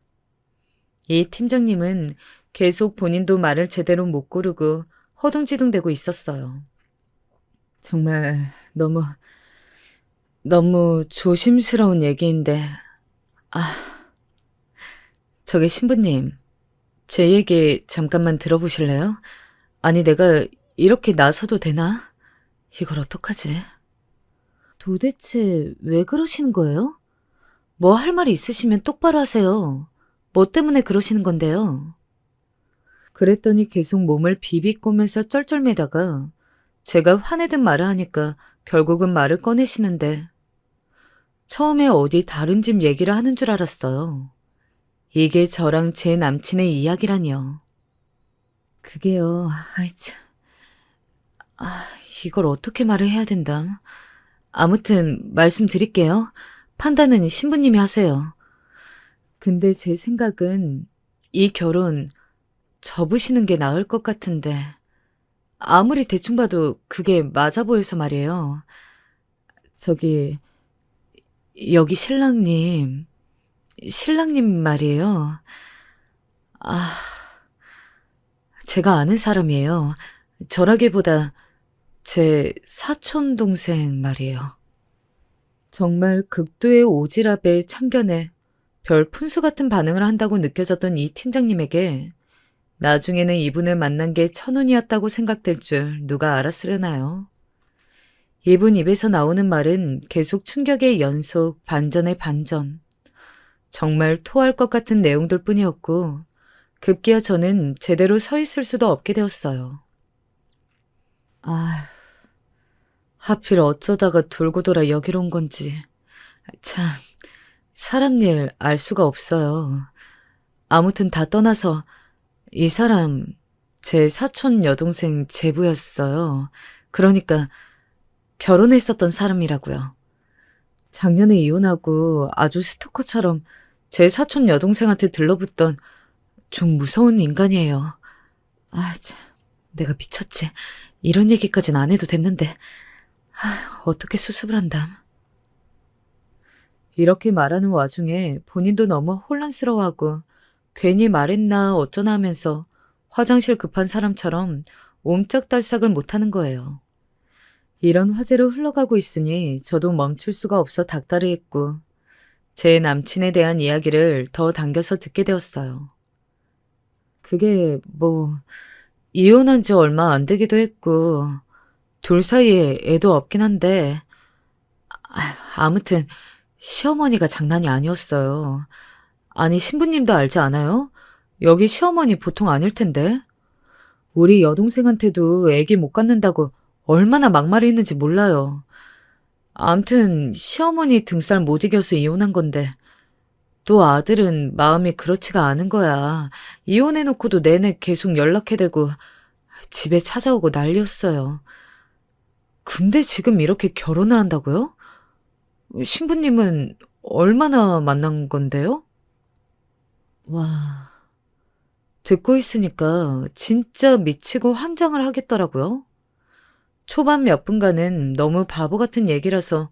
이 팀장님은 계속 본인도 말을 제대로 못 고르고 허둥지둥대고 있었어요. 정말 너무 조심스러운 얘기인데, 아, 저기 신부님, 제 얘기 잠깐만 들어보실래요? 아니, 내가 이렇게 나서도 되나? 이걸 어떡하지? 도대체 왜 그러시는 거예요? 뭐 할 말이 있으시면 똑바로 하세요. 뭐 때문에 그러시는 건데요? 그랬더니 계속 몸을 비비꼬면서 쩔쩔매다가 제가 화내든 말아 하니까 결국은 말을 꺼내시는데 처음에 어디 다른 집 얘기를 하는 줄 알았어요. 이게 저랑 제 남친의 이야기라니요. 그게요, 아이 참. 아, 이걸 어떻게 말을 해야 된다. 아무튼 말씀드릴게요. 판단은 신부님이 하세요. 근데 제 생각은 이 결혼 접으시는 게 나을 것 같은데 아무리 대충 봐도 그게 맞아 보여서 말이에요. 저기 여기 신랑님 말이에요. 아, 제가 아는 사람이에요. 저라기보다 제 사촌 동생 말이에요. 정말 극도의 오지랖에 참견에 별 푼수 같은 반응을 한다고 느껴졌던 이 팀장님에게 나중에는 이분을 만난 게 천운이었다고 생각될 줄 누가 알았으려나요? 이분 입에서 나오는 말은 계속 충격의 연속, 반전의 반전. 정말 토할 것 같은 내용들 뿐이었고 급기야 저는 제대로 서 있을 수도 없게 되었어요. 아, 하필 어쩌다가 돌고 돌아 여기로 온 건지. 참, 사람 일 알 수가 없어요. 아무튼 다 떠나서 이 사람 제 사촌 여동생 제부였어요. 그러니까 결혼했었던 사람이라고요. 작년에 이혼하고 아주 스토커처럼 제 사촌 여동생한테 들러붙던 좀 무서운 인간이에요. 아, 참, 내가 미쳤지. 이런 얘기까진 안 해도 됐는데. 아, 어떻게 수습을 한담. 이렇게 말하는 와중에 본인도 너무 혼란스러워하고 괜히 말했나 어쩌나 하면서 화장실 급한 사람처럼 옴짝달싹을 못하는 거예요. 이런 화제로 흘러가고 있으니 저도 멈출 수가 없어 닥달을 했고 제 남친에 대한 이야기를 더 당겨서 듣게 되었어요. 그게 이혼한 지 얼마 안 되기도 했고 둘 사이에 애도 없긴 한데 아무튼 시어머니가 장난이 아니었어요. 아니 신부님도 알지 않아요? 여기 시어머니 보통 아닐 텐데. 우리 여동생한테도 애기 못 갖는다고 얼마나 막말을 했는지 몰라요. 암튼 시어머니 등살 못 이겨서 이혼한 건데 또 아들은 마음이 그렇지가 않은 거야. 이혼해놓고도 내내 계속 연락해대고 집에 찾아오고 난리였어요. 근데 지금 이렇게 결혼을 한다고요? 신부님은 얼마나 만난 건데요? 와, 듣고 있으니까 진짜 미치고 환장을 하겠더라고요. 초반 몇 분간은 너무 바보 같은 얘기라서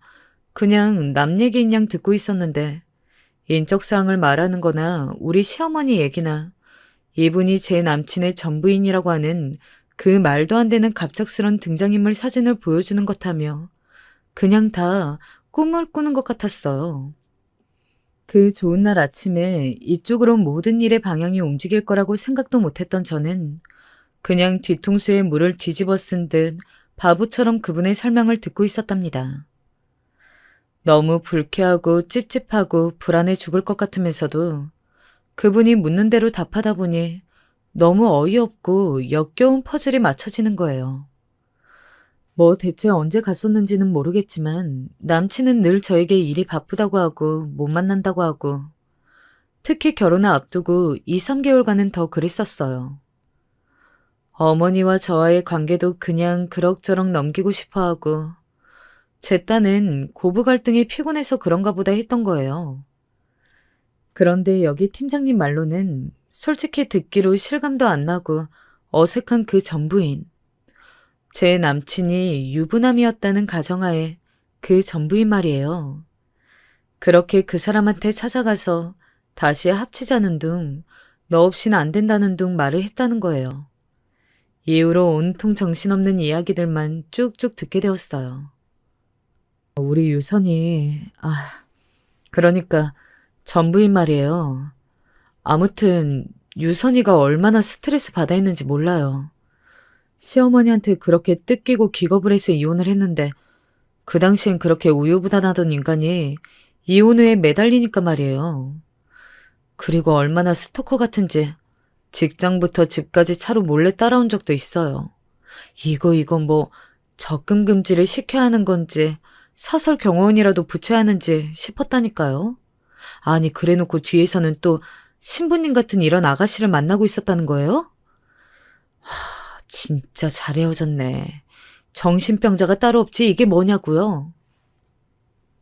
그냥 남 얘기인 양 듣고 있었는데 인적사항을 말하는 거나 우리 시어머니 얘기나 이분이 제 남친의 전부인이라고 하는 그 말도 안 되는 갑작스런 등장인물 사진을 보여주는 것 하며 그냥 다 꿈을 꾸는 것 같았어요. 그 좋은 날 아침에 이쪽으로 모든 일의 방향이 움직일 거라고 생각도 못했던 저는 그냥 뒤통수에 물을 뒤집어 쓴 듯 바보처럼 그분의 설명을 듣고 있었답니다. 너무 불쾌하고 찝찝하고 불안해 죽을 것 같으면서도 그분이 묻는 대로 답하다 보니 너무 어이없고 역겨운 퍼즐이 맞춰지는 거예요. 뭐 대체 언제 갔었는지는 모르겠지만 남친은 늘 저에게 일이 바쁘다고 하고 못 만난다고 하고 특히 결혼을 앞두고 2, 3개월간은 더 그랬었어요. 어머니와 저와의 관계도 그냥 그럭저럭 넘기고 싶어 하고 제 딴은 고부 갈등이 피곤해서 그런가 보다 했던 거예요. 그런데 여기 팀장님 말로는 솔직히 듣기로 실감도 안 나고 어색한 그 전부인. 제 남친이 유부남이었다는 가정하에 그 전부인 말이에요. 그렇게 그 사람한테 찾아가서 다시 합치자는 둥, 너 없이는 안 된다는 둥 말을 했다는 거예요. 이후로 온통 정신없는 이야기들만 쭉쭉 듣게 되었어요. 우리 유선이, 그러니까 전부인 말이에요. 아무튼 유선이가 얼마나 스트레스 받아 있는지 몰라요. 시어머니한테 그렇게 뜯기고 기겁을 해서 이혼을 했는데 그 당시엔 그렇게 우유부단하던 인간이 이혼 후에 매달리니까 말이에요. 그리고 얼마나 스토커 같은지 직장부터 집까지 차로 몰래 따라온 적도 있어요. 이거 뭐 적금 금지를 시켜야 하는 건지 사설 경호원이라도 붙여야 하는지 싶었다니까요. 아니 그래놓고 뒤에서는 또 신부님 같은 이런 아가씨를 만나고 있었다는 거예요? 진짜 잘 헤어졌네. 정신병자가 따로 없지 이게 뭐냐고요.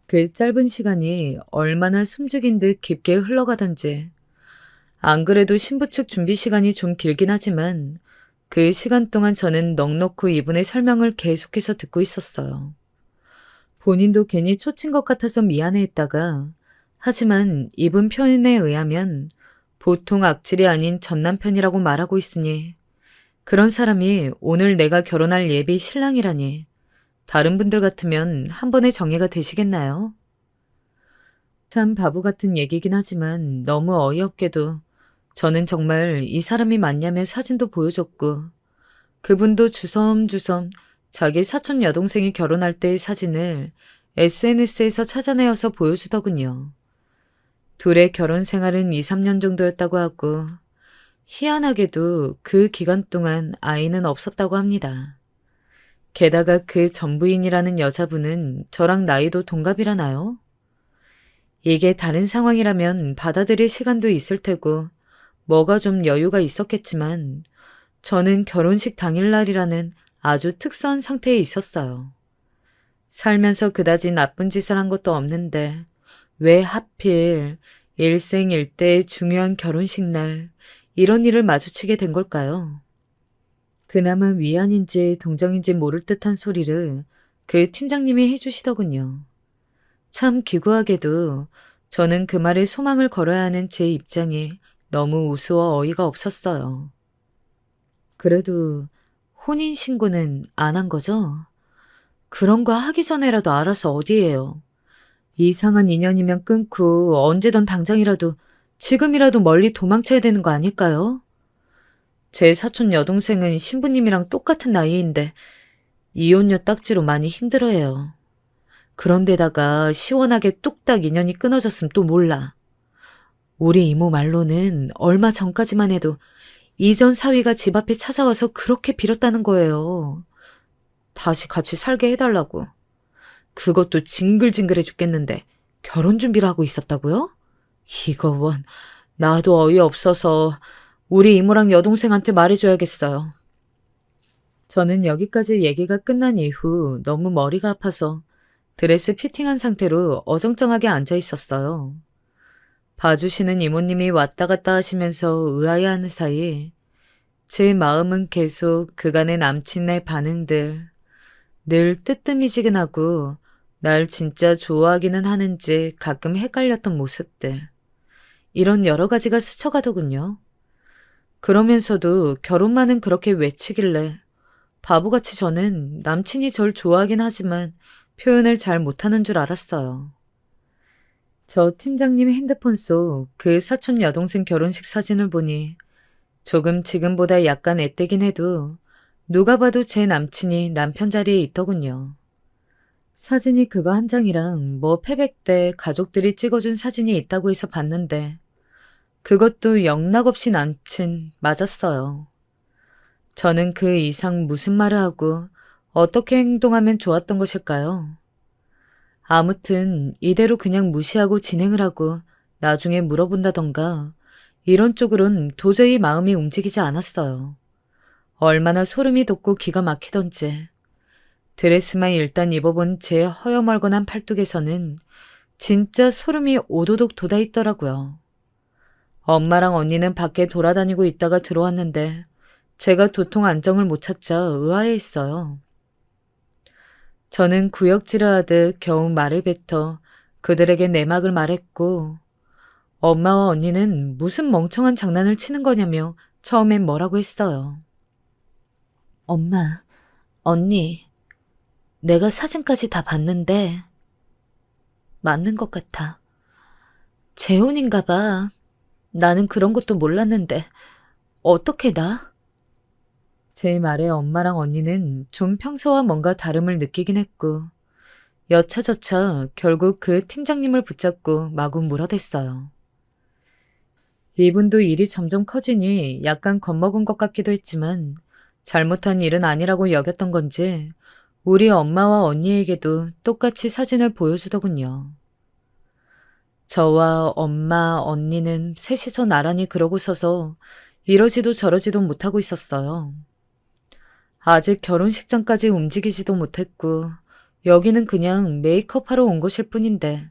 그 짧은 시간이 얼마나 숨죽인 듯 깊게 흘러가던지. 안 그래도 신부 측 준비 시간이 좀 길긴 하지만 그 시간 동안 저는 넋놓고 이분의 설명을 계속해서 듣고 있었어요. 본인도 괜히 초친 것 같아서 미안해했다가 하지만 이분 표현에 의하면 보통 악질이 아닌 전남편이라고 말하고 있으니 그런 사람이 오늘 내가 결혼할 예비 신랑이라니 다른 분들 같으면 한 번에 정리가 되시겠나요? 참 바보 같은 얘기긴 하지만 너무 어이없게도 저는 정말 이 사람이 맞냐며 사진도 보여줬고 그분도 주섬주섬 자기 사촌 여동생이 결혼할 때의 사진을 SNS에서 찾아내어서 보여주더군요. 둘의 결혼 생활은 2, 3년 정도였다고 하고 희한하게도 그 기간 동안 아이는 없었다고 합니다. 게다가 그 전부인이라는 여자분은 저랑 나이도 동갑이라나요? 이게 다른 상황이라면 받아들일 시간도 있을 테고 뭐가 좀 여유가 있었겠지만 저는 결혼식 당일날이라는 아주 특수한 상태에 있었어요. 살면서 그다지 나쁜 짓을 한 것도 없는데 왜 하필 일생일대의 중요한 결혼식 날 이런 일을 마주치게 된 걸까요? 그나마 위안인지 동정인지 모를 듯한 소리를 그 팀장님이 해주시더군요. 참 기구하게도 저는 그 말에 소망을 걸어야 하는 제 입장이 너무 우스워 어이가 없었어요. 그래도 혼인신고는 안 한 거죠? 그런 거 하기 전에라도 알아서 어디예요. 이상한 인연이면 끊고 언제든 당장이라도 지금이라도 멀리 도망쳐야 되는 거 아닐까요? 제 사촌 여동생은 신부님이랑 똑같은 나이인데 이혼녀 딱지로 많이 힘들어해요. 그런데다가 시원하게 뚝딱 인연이 끊어졌음 또 몰라. 우리 이모 말로는 얼마 전까지만 해도 이전 사위가 집 앞에 찾아와서 그렇게 빌었다는 거예요. 다시 같이 살게 해달라고. 그것도 징글징글해 죽겠는데 결혼 준비를 하고 있었다고요? 이거 원 나도 어이없어서 우리 이모랑 여동생한테 말해줘야겠어요. 저는 여기까지 얘기가 끝난 이후 너무 머리가 아파서 드레스 피팅한 상태로 어정쩡하게 앉아 있었어요. 봐주시는 이모님이 왔다 갔다 하시면서 의아해하는 사이 제 마음은 계속 그간의 남친의 반응들, 늘 뜨뜻미지근하고 날 진짜 좋아하기는 하는지 가끔 헷갈렸던 모습들, 이런 여러 가지가 스쳐가더군요. 그러면서도 결혼만은 그렇게 외치길래 바보같이 저는 남친이 절 좋아하긴 하지만 표현을 잘 못하는 줄 알았어요. 저 팀장님 핸드폰 속 그 사촌 여동생 결혼식 사진을 보니 조금 지금보다 약간 앳되긴 해도 누가 봐도 제 남친이 남편 자리에 있더군요. 사진이 그거 한 장이랑 뭐 패백 때 가족들이 찍어준 사진이 있다고 해서 봤는데 그것도 영락없이 남친 맞았어요. 저는 그 이상 무슨 말을 하고 어떻게 행동하면 좋았던 것일까요? 아무튼 이대로 그냥 무시하고 진행을 하고 나중에 물어본다던가 이런 쪽으론 도저히 마음이 움직이지 않았어요. 얼마나 소름이 돋고 기가 막히던지. 드레스만 일단 입어본 제 허여멀건한 팔뚝에서는 진짜 소름이 오도독 돋아있더라고요. 엄마랑 언니는 밖에 돌아다니고 있다가 들어왔는데 제가 도통 안정을 못 찾자 의아해했어요. 저는 구역질을 하듯 겨우 말을 뱉어 그들에게 내막을 말했고 엄마와 언니는 무슨 멍청한 장난을 치는 거냐며 처음엔 뭐라고 했어요. 엄마, 언니, 내가 사진까지 다 봤는데 맞는 것 같아. 재혼인가 봐. 나는 그런 것도 몰랐는데 어떻게 나? 제 말에 엄마랑 언니는 좀 평소와 뭔가 다름을 느끼긴 했고 여차저차 결국 그 팀장님을 붙잡고 마구 물어댔어요. 이분도 일이 점점 커지니 약간 겁먹은 것 같기도 했지만 잘못한 일은 아니라고 여겼던 건지 우리 엄마와 언니에게도 똑같이 사진을 보여주더군요. 저와 엄마, 언니는 셋이서 나란히 그러고 서서 이러지도 저러지도 못하고 있었어요. 아직 결혼식장까지 움직이지도 못했고 여기는 그냥 메이크업하러 온 곳일 뿐인데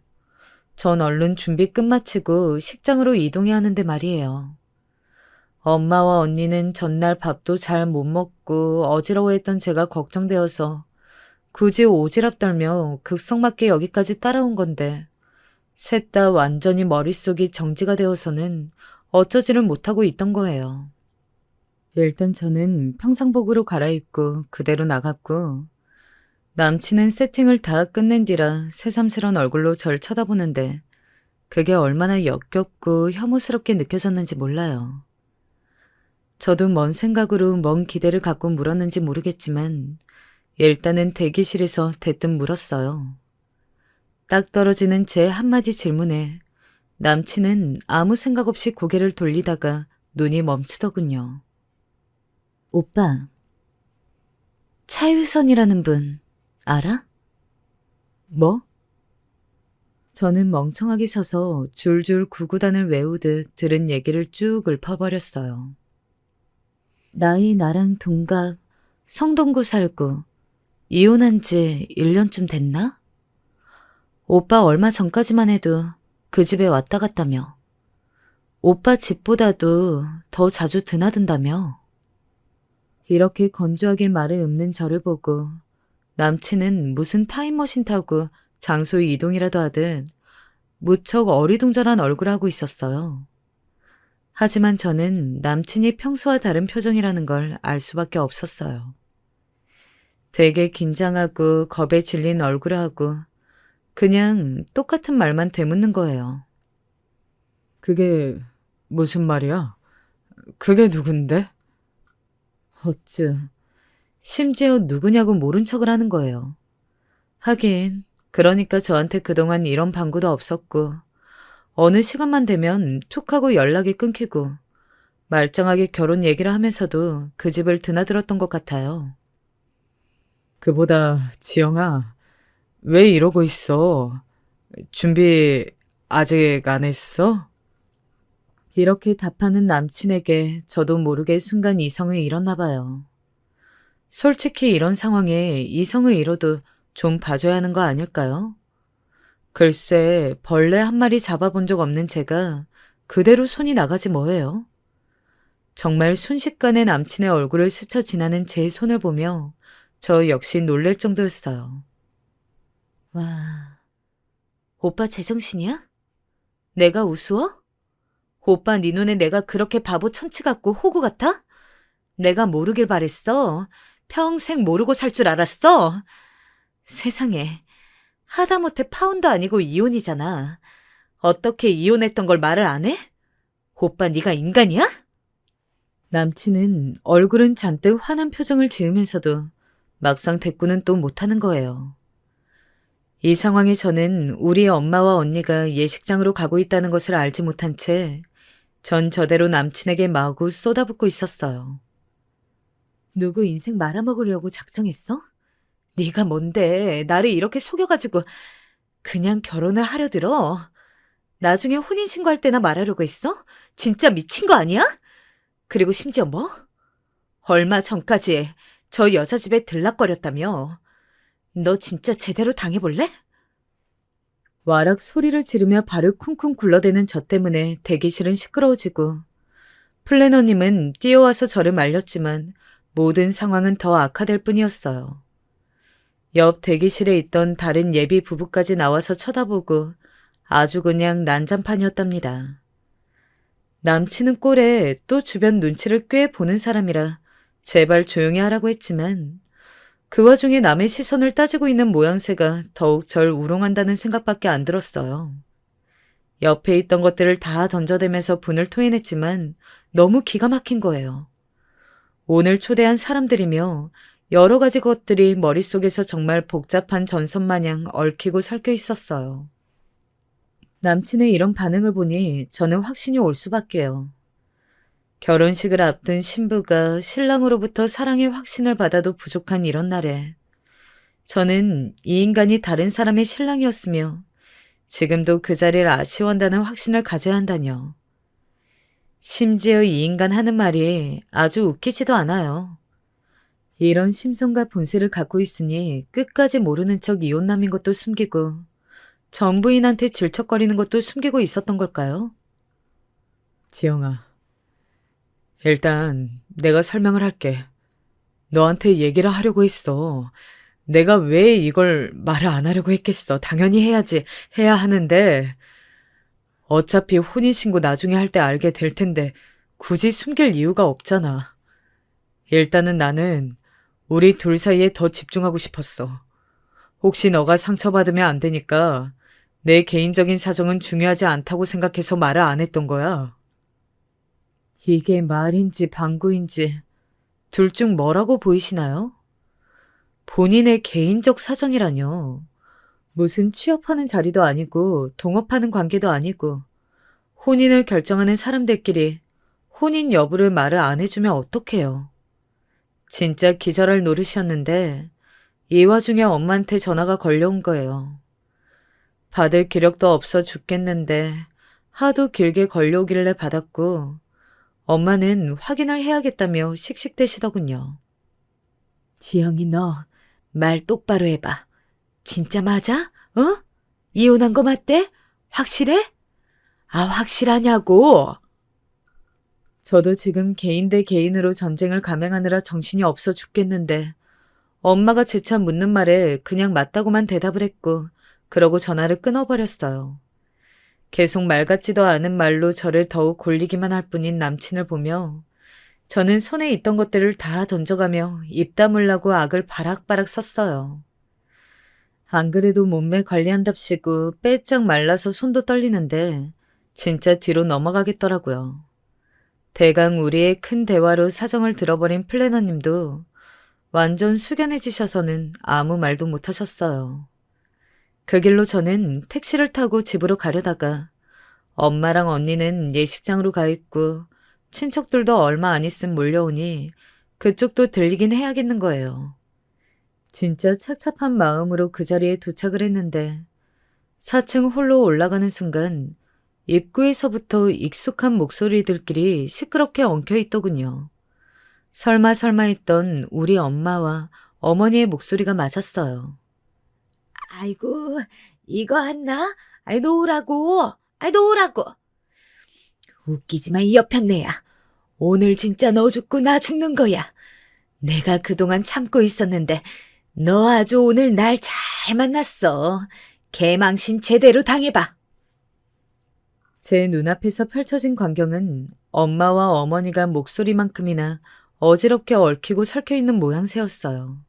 전 얼른 준비 끝마치고 식장으로 이동해야 하는데 말이에요. 엄마와 언니는 전날 밥도 잘 못 먹고 어지러워했던 제가 걱정되어서 굳이 오지랖 떨며 극성맞게 여기까지 따라온 건데 셋 다 완전히 머릿속이 정지가 되어서는 어쩌지를 못하고 있던 거예요. 일단 저는 평상복으로 갈아입고 그대로 나갔고 남친은 세팅을 다 끝낸 뒤라 새삼스런 얼굴로 절 쳐다보는데 그게 얼마나 역겹고 혐오스럽게 느껴졌는지 몰라요. 저도 뭔 생각으로 먼 기대를 갖고 물었는지 모르겠지만 일단은 대기실에서 대뜸 물었어요. 딱 떨어지는 제 한마디 질문에 남친은 아무 생각 없이 고개를 돌리다가 눈이 멈추더군요. 오빠, 차유선이라는 분 알아? 뭐? 저는 멍청하게 서서 줄줄 구구단을 외우듯 들은 얘기를 쭉 읊어버렸어요. 나이 나랑 동갑, 성동구 살고 이혼한 지 1년쯤 됐나? 오빠 얼마 전까지만 해도 그 집에 왔다 갔다며. 오빠 집보다도 더 자주 드나든다며. 이렇게 건조하게 말을 읊는 저를 보고 남친은 무슨 타임머신 타고 장소 이동이라도 하듯 무척 어리둥절한 얼굴을 하고 있었어요. 하지만 저는 남친이 평소와 다른 표정이라는 걸 알 수밖에 없었어요. 되게 긴장하고 겁에 질린 얼굴을 하고 그냥 똑같은 말만 되묻는 거예요. 그게 무슨 말이야? 그게 누군데? 어쭈, 심지어 누구냐고 모른 척을 하는 거예요. 하긴 그러니까 저한테 그동안 이런 방구도 없었고 어느 시간만 되면 툭 하고 연락이 끊기고 말짱하게 결혼 얘기를 하면서도 그 집을 드나들었던 것 같아요. 그보다 지영아, 왜 이러고 있어? 준비 아직 안 했어? 이렇게 답하는 남친에게 저도 모르게 순간 이성을 잃었나 봐요. 솔직히 이런 상황에 이성을 잃어도 좀 봐줘야 하는 거 아닐까요? 글쎄, 벌레 한 마리 잡아본 적 없는 제가 그대로 손이 나가지 뭐예요? 정말 순식간에 남친의 얼굴을 스쳐 지나는 제 손을 보며 저 역시 놀랄 정도였어요. 와, 오빠 제정신이야? 내가 우스워? 오빠 네 눈에 내가 그렇게 바보 천치 같고 호구 같아? 내가 모르길 바랬어. 평생 모르고 살 줄 알았어. 세상에, 하다못해 파혼도 아니고 이혼이잖아. 어떻게 이혼했던 걸 말을 안 해? 오빠 네가 인간이야? 남친은 얼굴은 잔뜩 화난 표정을 지으면서도 막상 대꾸는 또 못하는 거예요. 이 상황에 저는 우리 엄마와 언니가 예식장으로 가고 있다는 것을 알지 못한 채 전 저대로 남친에게 마구 쏟아붓고 있었어요. 누구 인생 말아먹으려고 작정했어? 네가 뭔데 나를 이렇게 속여가지고 그냥 결혼을 하려 들어? 나중에 혼인신고할 때나 말하려고 했어? 진짜 미친 거 아니야? 그리고 심지어 뭐? 얼마 전까지 저 여자 집에 들락거렸다며. 너 진짜 제대로 당해볼래? 와락 소리를 지르며 발을 쿵쿵 굴러대는 저 때문에 대기실은 시끄러워지고 플래너님은 뛰어와서 저를 말렸지만 모든 상황은 더 악화될 뿐이었어요. 옆 대기실에 있던 다른 예비 부부까지 나와서 쳐다보고 아주 그냥 난장판이었답니다. 남친은 꼴에 또 주변 눈치를 꽤 보는 사람이라 제발 조용히 하라고 했지만 그 와중에 남의 시선을 따지고 있는 모양새가 더욱 절 우롱한다는 생각밖에 안 들었어요. 옆에 있던 것들을 다 던져대면서 분을 토해냈지만 너무 기가 막힌 거예요. 오늘 초대한 사람들이며 여러 가지 것들이 머릿속에서 정말 복잡한 전선 마냥 얽히고 설켜 있었어요. 남친의 이런 반응을 보니 저는 확신이 올 수밖에요. 결혼식을 앞둔 신부가 신랑으로부터 사랑의 확신을 받아도 부족한 이런 날에 저는 이 인간이 다른 사람의 신랑이었으며 지금도 그 자리를 아쉬워한다는 확신을 가져야 한다뇨. 심지어 이 인간 하는 말이 아주 웃기지도 않아요. 이런 심성과 본세를 갖고 있으니 끝까지 모르는 척 이혼남인 것도 숨기고 전 부인한테 질척거리는 것도 숨기고 있었던 걸까요? 지영아, 일단 내가 설명을 할게. 너한테 얘기를 하려고 했어. 내가 왜 이걸 말을 안 하려고 했겠어. 당연히 해야지. 해야 하는데 어차피 혼인신고 나중에 할 때 알게 될 텐데 굳이 숨길 이유가 없잖아. 일단은 나는 우리 둘 사이에 더 집중하고 싶었어. 혹시 너가 상처받으면 안 되니까 내 개인적인 사정은 중요하지 않다고 생각해서 말을 안 했던 거야. 이게 말인지 방구인지 둘 중 뭐라고 보이시나요? 본인의 개인적 사정이라뇨. 무슨 취업하는 자리도 아니고 동업하는 관계도 아니고 혼인을 결정하는 사람들끼리 혼인 여부를 말을 안 해주면 어떡해요. 진짜 기절할 노릇이었는데 이 와중에 엄마한테 전화가 걸려온 거예요. 받을 기력도 없어 죽겠는데 하도 길게 걸려오길래 받았고 엄마는 확인을 해야겠다며 씩씩대시더군요. 지영이 너 말 똑바로 해봐. 진짜 맞아? 어? 이혼한 거 맞대? 확실해? 아, 확실하냐고! 저도 지금 개인 대 개인으로 전쟁을 감행하느라 정신이 없어 죽겠는데 엄마가 재차 묻는 말에 그냥 맞다고만 대답을 했고 그러고 전화를 끊어버렸어요. 계속 말 같지도 않은 말로 저를 더욱 골리기만 할 뿐인 남친을 보며 저는 손에 있던 것들을 다 던져가며 입 다물라고 악을 바락바락 썼어요. 안 그래도 몸매 관리한답시고 빼짝 말라서 손도 떨리는데 진짜 뒤로 넘어가겠더라고요. 대강 우리의 큰 대화로 사정을 들어버린 플래너님도 완전 숙연해지셔서는 아무 말도 못하셨어요. 그 길로 저는 택시를 타고 집으로 가려다가 엄마랑 언니는 예식장으로 가 있고 친척들도 얼마 안 있음 몰려오니 그쪽도 들리긴 해야겠는 거예요. 진짜 착잡한 마음으로 그 자리에 도착을 했는데 4층 홀로 올라가는 순간 입구에서부터 익숙한 목소리들끼리 시끄럽게 엉켜 있더군요. 설마 했던 우리 엄마와 어머니의 목소리가 맞았어요. 아이고, 이거 한나? 아이, 놓으라고. 아이, 놓으라고. 웃기지 마, 이 여편네야. 오늘 진짜 너 죽고 나 죽는 거야. 내가 그동안 참고 있었는데 너 아주 오늘 날 잘 만났어. 개망신 제대로 당해봐. 제 눈앞에서 펼쳐진 광경은 엄마와 어머니가 목소리만큼이나 어지럽게 얽히고 설켜 있는 모양새였어요.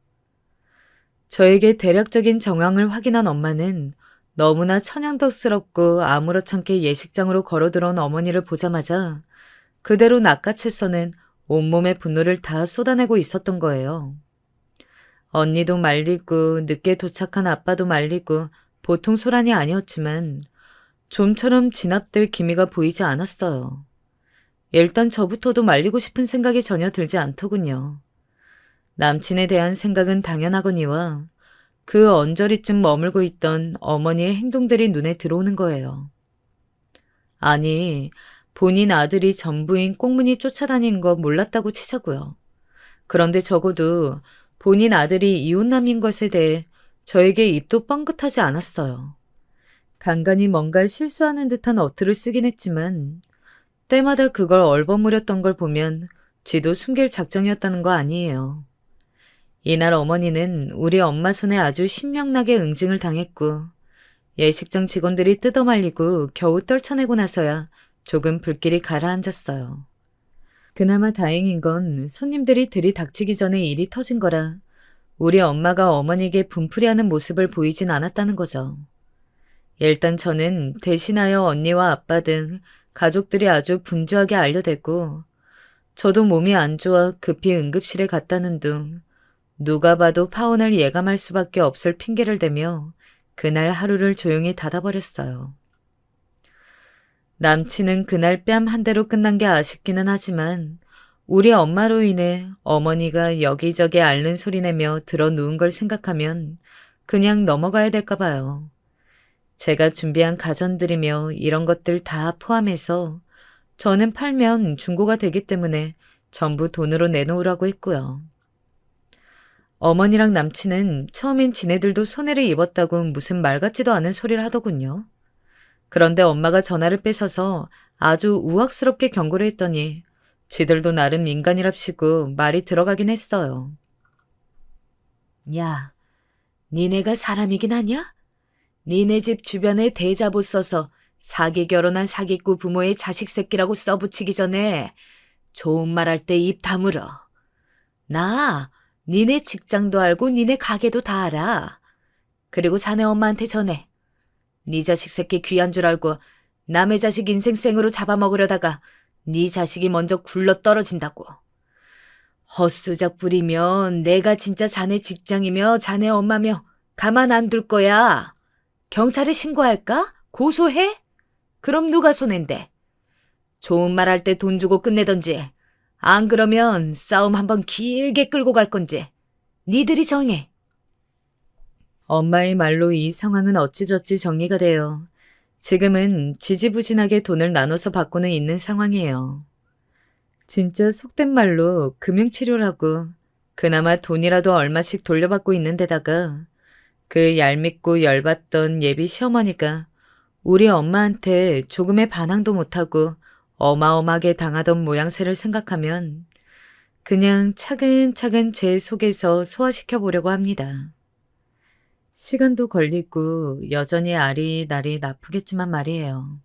저에게 대략적인 정황을 확인한 엄마는 너무나 천연덕스럽고 아무렇지 않게 예식장으로 걸어들어온 어머니를 보자마자 그대로 낚아채서는 온몸의 분노를 다 쏟아내고 있었던 거예요. 언니도 말리고 늦게 도착한 아빠도 말리고 보통 소란이 아니었지만 좀처럼 진압될 기미가 보이지 않았어요. 일단 저부터도 말리고 싶은 생각이 전혀 들지 않더군요. 남친에 대한 생각은 당연하거니와 그 언저리쯤 머물고 있던 어머니의 행동들이 눈에 들어오는 거예요. 아니, 본인 아들이 전부인 꽁문이 쫓아다니는 거 몰랐다고 치자고요. 그런데 적어도 본인 아들이 이웃남인 것에 대해 저에게 입도 뻥긋하지 않았어요. 간간히 뭔가 실수하는 듯한 어투를 쓰긴 했지만 때마다 그걸 얼버무렸던 걸 보면 지도 숨길 작정이었다는 거 아니에요. 이날 어머니는 우리 엄마 손에 아주 신명나게 응징을 당했고 예식장 직원들이 뜯어말리고 겨우 떨쳐내고 나서야 조금 불길이 가라앉았어요. 그나마 다행인 건 손님들이 들이닥치기 전에 일이 터진 거라 우리 엄마가 어머니에게 분풀이하는 모습을 보이진 않았다는 거죠. 일단 저는 대신하여 언니와 아빠 등 가족들이 아주 분주하게 알려댔고 저도 몸이 안 좋아 급히 응급실에 갔다는 둥 누가 봐도 파혼을 예감할 수밖에 없을 핑계를 대며 그날 하루를 조용히 닫아버렸어요. 남친은 그날 뺨 한 대로 끝난 게 아쉽기는 하지만 우리 엄마로 인해 어머니가 여기저기 앓는 소리 내며 들어 누운 걸 생각하면 그냥 넘어가야 될까 봐요. 제가 준비한 가전들이며 이런 것들 다 포함해서 저는 팔면 중고가 되기 때문에 전부 돈으로 내놓으라고 했고요. 어머니랑 남친은 처음엔 지네들도 손해를 입었다고 무슨 말 같지도 않은 소리를 하더군요. 그런데 엄마가 전화를 뺏어서 아주 우악스럽게 경고를 했더니 지들도 나름 인간이랍시고 말이 들어가긴 했어요. 야, 니네가 사람이긴 하냐? 니네 집 주변에 대자보 써서 사기 결혼한 사기꾼 부모의 자식 새끼라고 써붙이기 전에 좋은 말 할 때 입 다물어. 나 니네 직장도 알고 니네 가게도 다 알아. 그리고 자네 엄마한테 전해. 네 자식 새끼 귀한 줄 알고 남의 자식 인생 생으로 잡아먹으려다가 네 자식이 먼저 굴러 떨어진다고. 헛수작 부리면 내가 진짜 자네 직장이며 자네 엄마며 가만 안 둘 거야. 경찰에 신고할까? 고소해? 그럼 누가 손해인데? 좋은 말 할 때 돈 주고 끝내던지 안 그러면 싸움 한번 길게 끌고 갈 건지 니들이 정해. 엄마의 말로 이 상황은 어찌저찌 정리가 돼요. 지금은 지지부진하게 돈을 나눠서 받고는 있는 상황이에요. 진짜 속된 말로 금융치료라고 그나마 돈이라도 얼마씩 돌려받고 있는 데다가 그 얄밉고 열받던 예비 시어머니가 우리 엄마한테 조금의 반항도 못하고 어마어마하게 당하던 모양새를 생각하면 그냥 차근차근 제 속에서 소화시켜 보려고 합니다. 시간도 걸리고 여전히 아리날이 나쁘겠지만 말이에요.